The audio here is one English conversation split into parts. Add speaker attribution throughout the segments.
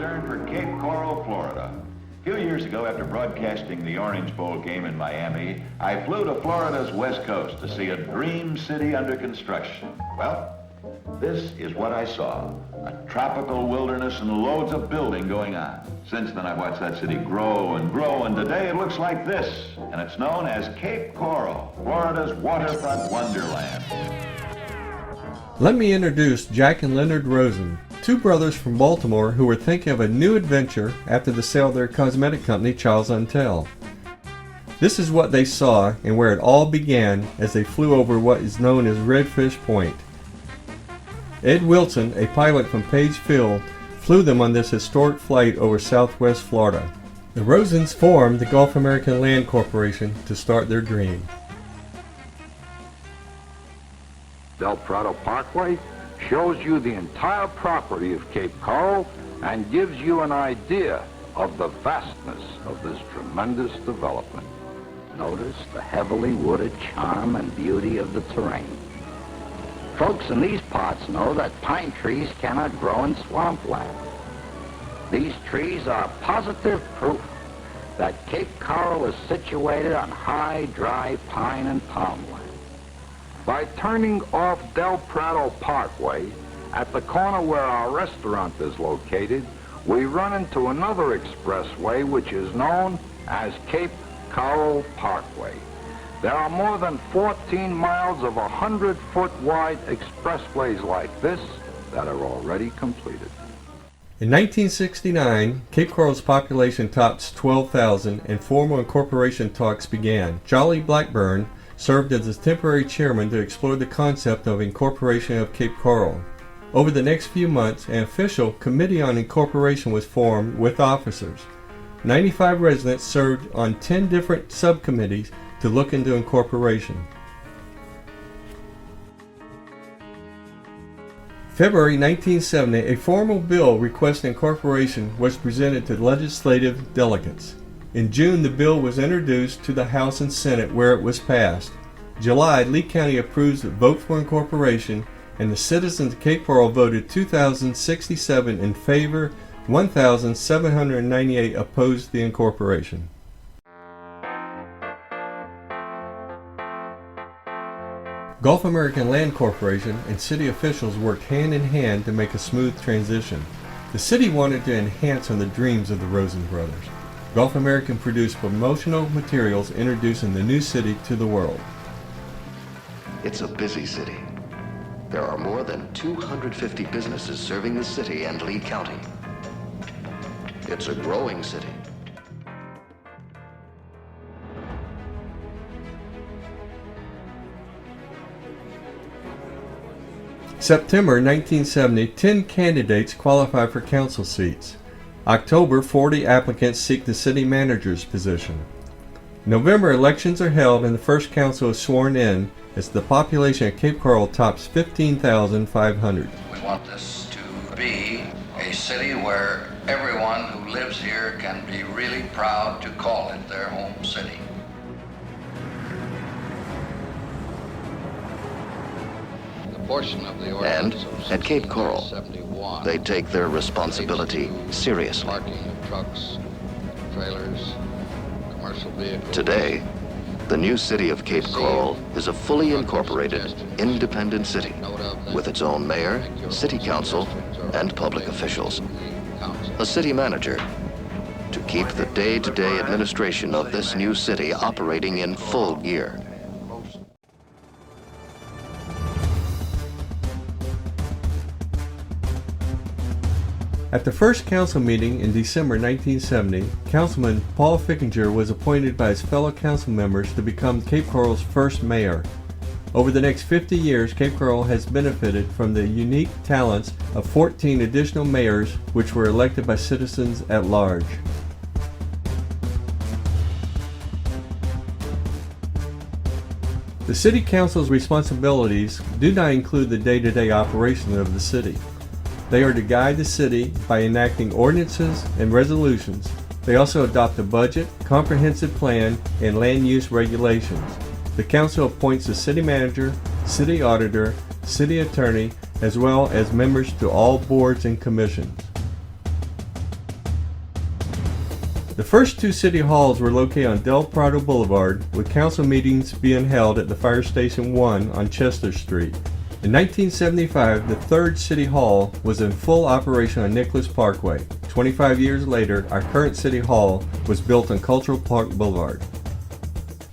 Speaker 1: stern for Cape Coral, Florida. A few years ago, after broadcasting the Orange Bowl game in Miami, I flew to Florida's West Coast to see a dream city under construction. Well, this is what I saw. A tropical wilderness and loads of building going on. Since then, I've watched that city grow, and today it looks like this, and it's known as Cape Coral, Florida's waterfront wonderland.
Speaker 2: Let me introduce Jack and Leonard Rosen, two brothers from Baltimore who were thinking of a new adventure after the sale of their cosmetic company, Childs Untel. This is what they saw and where it all began as they flew over what is known as Redfish Point. Ed Wilson, a pilot from Page Field, flew them on this historic flight over southwest Florida. The Rosens formed the Gulf American Land Corporation to start their dream.
Speaker 3: Del Prado Parkway shows you the entire property of Cape Coral and gives you an idea of the vastness of this tremendous development.
Speaker 4: Notice the heavily wooded charm and beauty of the terrain. Folks in these parts know that pine trees cannot grow in swampland. These trees are positive proof that Cape Coral is situated on high, dry pine and palm land.
Speaker 3: By turning off Del Prado Parkway, at the corner where our restaurant is located, we run into another expressway which is known as Cape Coral Parkway. There are more than 14 miles of 100-foot wide expressways like this that are already completed.
Speaker 2: In 1969, Cape Coral's population tops 12,000 and formal incorporation talks began. Jolly Blackburn served as the temporary chairman to explore the concept of incorporation of Cape Coral. Over the next few months, an official committee on incorporation was formed with officers. 95 residents served on 10 different subcommittees to look into incorporation. February 1970, a formal bill requesting incorporation was presented to legislative delegates. In June, the bill was introduced to the House and Senate, where it was passed. July, Lee County approves the vote for incorporation, and the citizens of Cape Coral voted 2,067 in favor, 1,798 opposed the incorporation. Gulf American Land Corporation and city officials worked hand in hand to make a smooth transition. The city wanted to enhance on the dreams of the Rosen brothers. Gulf American produced promotional materials introducing the new city to the world.
Speaker 5: It's a busy city. There are more than 250 businesses serving the city and Lee County. It's a growing city.
Speaker 2: September 1970, 10 candidates qualify for council seats. October, 40 applicants seek the city manager's position. November, elections are held and the first council is sworn in as the population of Cape Coral tops 15,500.
Speaker 6: We want this to be a city where everyone who lives here can be really proud to call it their home city.
Speaker 5: And at Cape Coral, they take their responsibility seriously.
Speaker 6: Parking of trucks, trailers, commercial vehicles.
Speaker 5: Today, the new city of Cape Coral is a fully incorporated, independent city with its own mayor, city council, and public officials. A city manager to keep the day-to-day administration of this new city operating in full gear.
Speaker 2: At the first council meeting in December 1970, Councilman Paul Fickinger was appointed by his fellow council members to become Cape Coral's first mayor. Over the next 50 years, Cape Coral has benefited from the unique talents of 14 additional mayors which were elected by citizens at large. The City Council's responsibilities do not include the day-to-day operation of the city. They are to guide the city by enacting ordinances and resolutions. They also adopt a budget, comprehensive plan, and land use regulations. The council appoints the city manager, city auditor, city attorney, as well as members to all boards and commissions. The first two city halls were located on Del Prado Boulevard, with council meetings being held at the Fire Station 1 on Chester Street. In 1975, the third city hall was in full operation on Nicholas Parkway. 25 years later, our current city hall was built on Cultural Park Boulevard.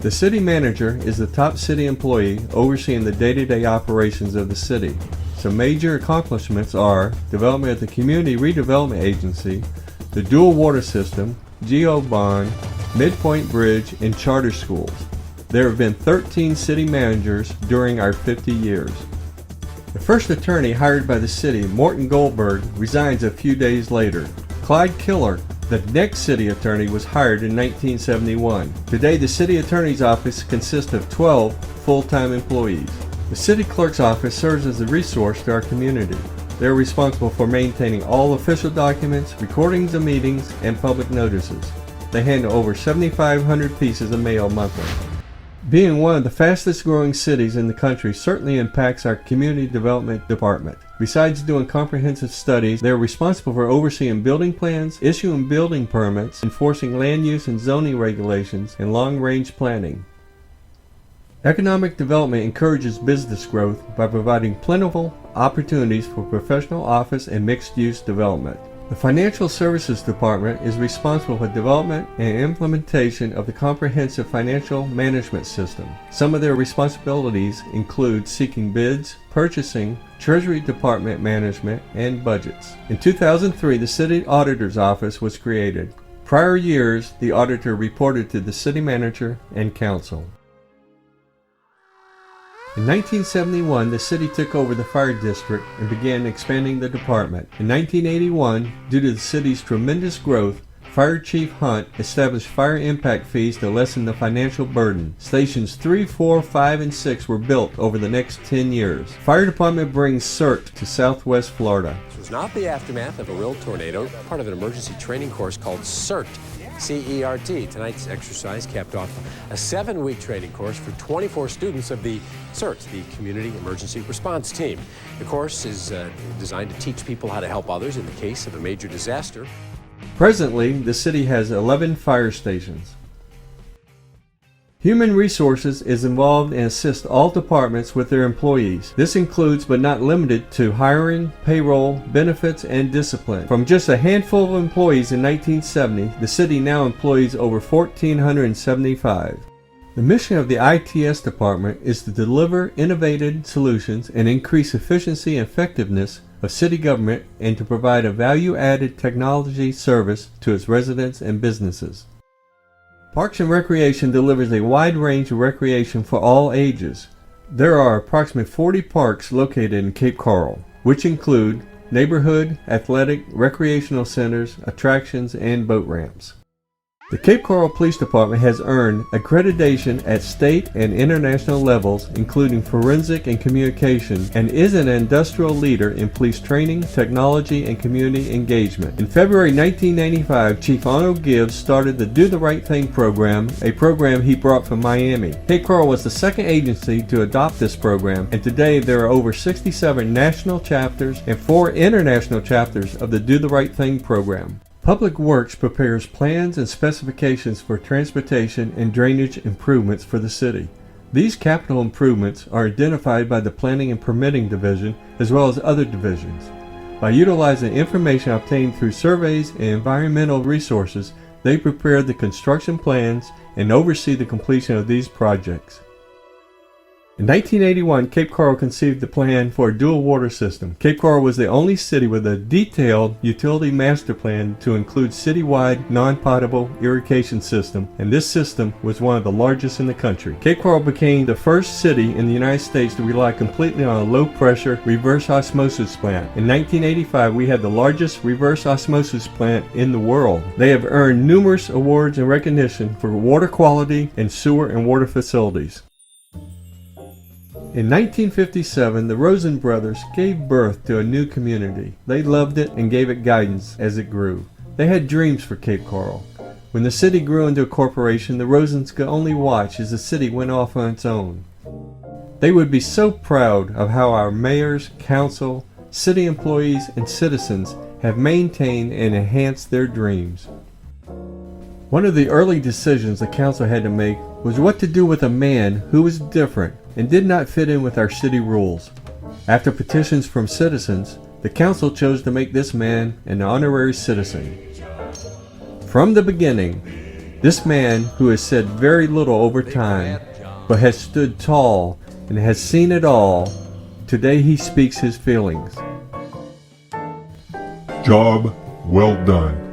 Speaker 2: The city manager is the top city employee overseeing the day-to-day operations of the city. Some major accomplishments are development of the Community Redevelopment Agency, the dual water system, Geo Bond, Midpoint Bridge, and charter schools. There have been 13 city managers during our 50 years. The first attorney hired by the city, Morton Goldberg, resigns a few days later. Clyde Killer, the next city attorney, was hired in 1971. Today, the city attorney's office consists of 12 full-time employees. The city clerk's office serves as a resource to our community. They are responsible for maintaining all official documents, recordings of meetings, and public notices. They handle over 7,500 pieces of mail monthly. Being one of the fastest growing cities in the country certainly impacts our community development department. Besides doing comprehensive studies, they are responsible for overseeing building plans, issuing building permits, enforcing land use and zoning regulations, and long-range planning. Economic development encourages business growth by providing plentiful opportunities for professional office and mixed-use development. The Financial Services Department is responsible for development and implementation of the comprehensive financial management system. Some of their responsibilities include seeking bids, purchasing, Treasury Department management, and budgets. In 2003, the City Auditor's Office was created. Prior years, the auditor reported to the city manager and council. In 1971, the city took over the fire district and began expanding the department. In 1981, due to the city's tremendous growth, Fire Chief Hunt established fire impact fees to lessen the financial burden. Stations 3, 4, 5, and 6 were built over the next 10 years. Fire Department brings CERT to Southwest Florida.
Speaker 7: This was not the aftermath of a real tornado, part of an emergency training course called CERT. C-E-R-T. Tonight's exercise capped off a 7-week training course for 24 students of the CERT, the Community Emergency Response Team. The course is designed to teach people how to help others in the case of a major disaster.
Speaker 2: Presently, the city has 11 fire stations. Human Resources is involved and assists all departments with their employees. This includes but not limited to hiring, payroll, benefits, and discipline. From just a handful of employees in 1970, the city now employs over 1,475. The mission of the ITS department is to deliver innovative solutions and increase efficiency and effectiveness of city government and to provide a value-added technology service to its residents and businesses. Parks and Recreation delivers a wide range of recreation for all ages. There are approximately 40 parks located in Cape Coral, which include neighborhood, athletic, recreational centers, attractions, and boat ramps. The Cape Coral Police Department has earned accreditation at state and international levels, including forensic and communication, and is an industrial leader in police training, technology, and community engagement. In February 1995, Chief Arnold Gibbs started the Do the Right Thing program, a program he brought from Miami. Cape Coral was the second agency to adopt this program, and today there are over 67 national chapters and 4 international chapters of the Do the Right Thing program. Public Works prepares plans and specifications for transportation and drainage improvements for the city. These capital improvements are identified by the Planning and Permitting Division as well as other divisions. By utilizing information obtained through surveys and environmental resources, they prepare the construction plans and oversee the completion of these projects. In 1981, Cape Coral conceived the plan for a dual water system. Cape Coral was the only city with a detailed utility master plan to include citywide non-potable irrigation system, and this system was one of the largest in the country. Cape Coral became the first city in the United States to rely completely on a low-pressure reverse osmosis plant. In 1985, we had the largest reverse osmosis plant in the world. They have earned numerous awards and recognition for water quality and sewer and water facilities. In 1957, the Rosen brothers gave birth to a new community. They loved it and gave it guidance as it grew. They had dreams for Cape Coral. When the city grew into a corporation, the Rosens could only watch as the city went off on its own. They would be so proud of how our mayors, council, city employees, and citizens have maintained and enhanced their dreams. One of the early decisions the council had to make was what to do with a man who was different and did not fit in with our city rules. After petitions from citizens, the council chose to make this man an honorary citizen. From the beginning, this man who has said very little over time, but has stood tall and has seen it all, today he speaks his feelings.
Speaker 8: Job well done.